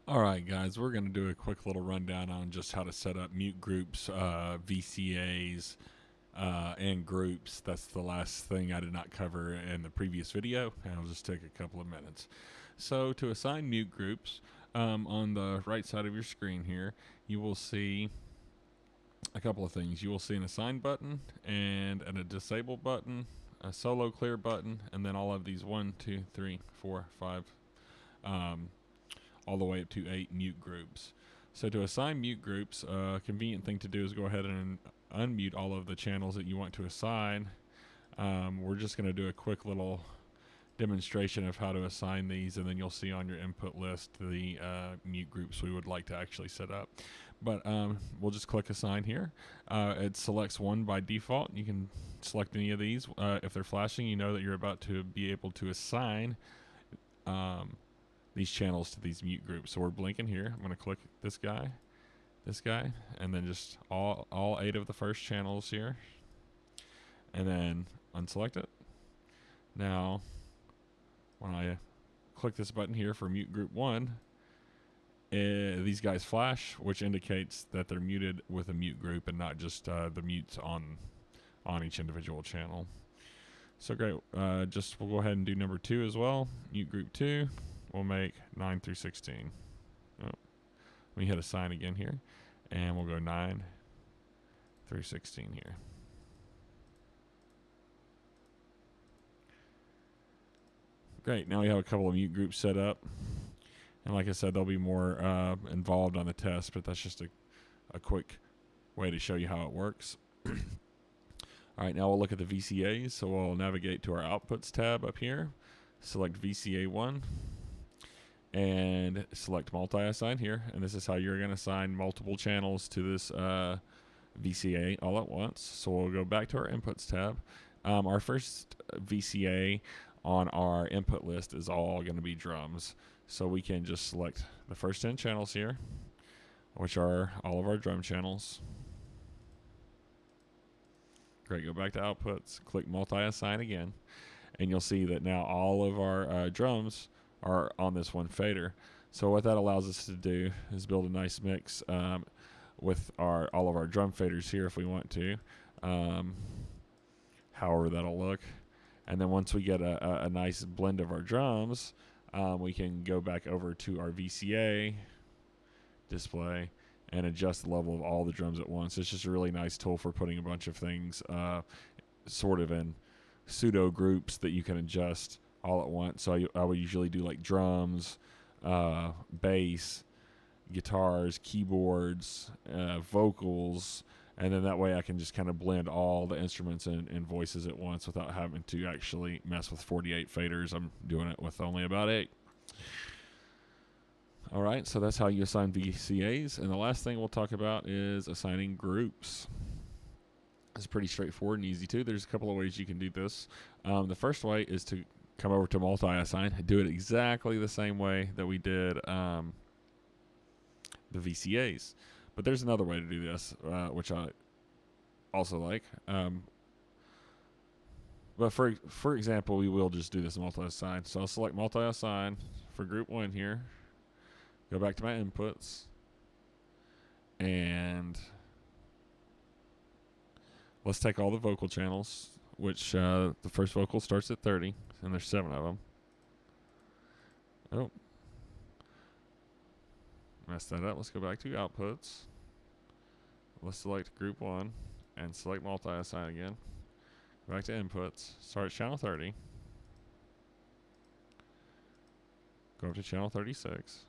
Alright guys, we're going to do a quick little rundown on just how to set up mute groups, VCAs, and groups. That's the last thing I did not cover in the previous video, and I'll just take a couple of minutes. So to assign mute groups, on the right side of your screen here, you will see a couple of things. You will see an assign button and a disable button, a solo clear button, and then all of these 1, 2, 3, 4, 5, all the way up to 8 mute groups. So to assign mute groups, a convenient thing to do is go ahead and unmute all of the channels that you want to assign. We're just going to do a quick little demonstration of how to assign these, and then you'll see on your input list the mute groups we would like to actually set up. But we'll just click assign here. It selects one by default. You can select any of these. If they're flashing, you know that you're about to be able to assign these channels to these mute groups. So we're blinking here. I'm going to click this guy, and then just all 8 of the first channels here, and then unselect it. Now, when I click this button here for mute group 1, these guys flash, which indicates that they're muted with a mute group and not just the mutes on each individual channel. So great. We'll go ahead and do number 2 as well. Mute group 2. We'll make 9 through 16. Let me hit assign again here, and we'll go 9 through 16 here. Great, now we have a couple of mute groups set up. And like I said, there'll be more involved on the test, but that's just a quick way to show you how it works. All right, now we'll look at the VCAs. So we'll navigate to our Outputs tab up here, select VCA 1, and select multi-assign here. And this is how you're going to assign multiple channels to this VCA all at once. So we'll go back to our Inputs tab. Our first VCA on our input list is all going to be drums. So we can just select the first 10 channels here, which are all of our drum channels. Great, go back to Outputs, click multi-assign again, and you'll see that now all of our drums are on this one fader. So what that allows us to do is build a nice mix with all of our drum faders here if we want to, however that'll look. And then once we get a nice blend of our drums, we can go back over to our VCA display and adjust the level of all the drums at once. It's just a really nice tool for putting a bunch of things sort of in pseudo groups that you can adjust all at once. So I would usually do like drums, bass, guitars, keyboards, vocals, and then that way I can just kind of blend all the instruments and voices at once without having to actually mess with 48 faders. I'm doing it with only about 8. All right, so that's how you assign VCAs. And the last thing we'll talk about is assigning groups. It's pretty straightforward and easy too. There's a couple of ways you can do this. The first way is to come over to multi-assign, do it exactly the same way that we did the VCAs. But there's another way to do this, which I also like. But for example, we will just do this multi-assign. So I'll select multi-assign for group 1 here. Go back to my inputs. And let's take all the vocal channels, which the first vocal starts at 30, and there's 7 of them. Oh. Messed that up. Let's go back to Outputs. Let's select group 1 and select multi-assign again. Go back to Inputs. Start at channel 30. Go up to channel 36.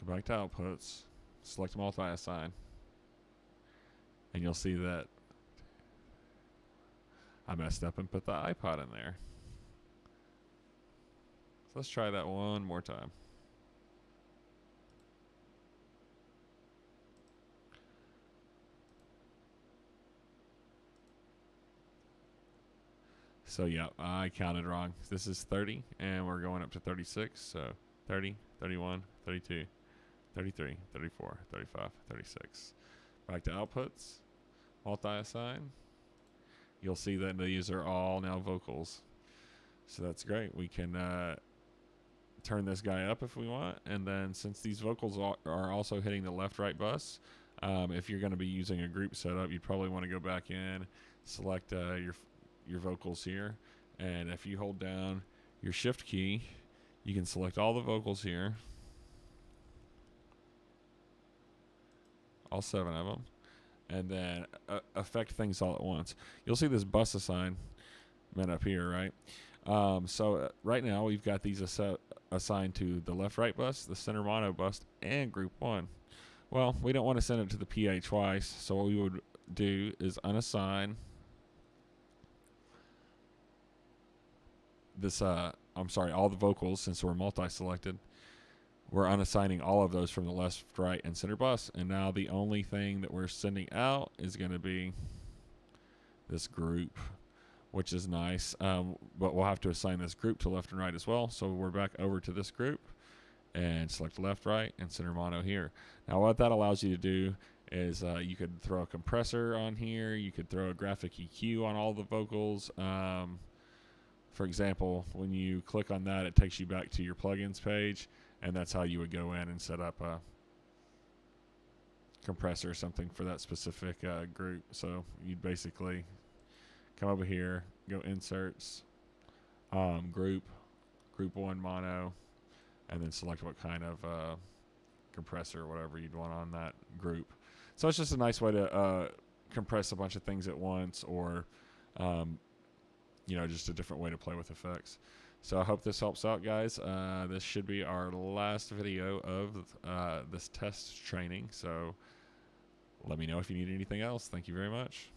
Go back to Outputs. Select multi-assign. And you'll see that I messed up and put the iPod in there. So let's try that one more time. So yeah, I counted wrong. This is 30, and we're going up to 36. So 30, 31, 32, 33, 34, 35, 36. Back to Outputs, multi-assign. You'll see that these are all now vocals. So that's great. We can turn this guy up if we want. And then since these vocals are also hitting the left-right bus, if you're going to be using a group setup, you'd probably want to go back in, select your vocals here. And if you hold down your shift key, you can select all the vocals here, all 7 of them, and then affect things all at once. You'll see this bus assignment up here, right? So right now we've got these assigned to the left-right bus, the center mono bus, and group 1. Well, we don't want to send it to the PA twice, so what we would do is unassign this, all the vocals, since we're multi-selected. We're unassigning all of those from the left, right, and center bus, and now the only thing that we're sending out is going to be this group, which is nice, but we'll have to assign this group to left and right as well. So we're back over to this group and select left, right, and center mono here. Now what that allows you to do is you could throw a compressor on here. You could throw a graphic EQ on all the vocals. For example, when you click on that, it takes you back to your plugins page, and that's how you would go in and set up a compressor or something for that specific group. So you'd basically come over here, go inserts, group 1 mono, and then select what kind of compressor or whatever you'd want on that group. So it's just a nice way to compress a bunch of things at once, or just a different way to play with effects. So I hope this helps out, guys. This should be our last video of this test training. So let me know if you need anything else. Thank you very much.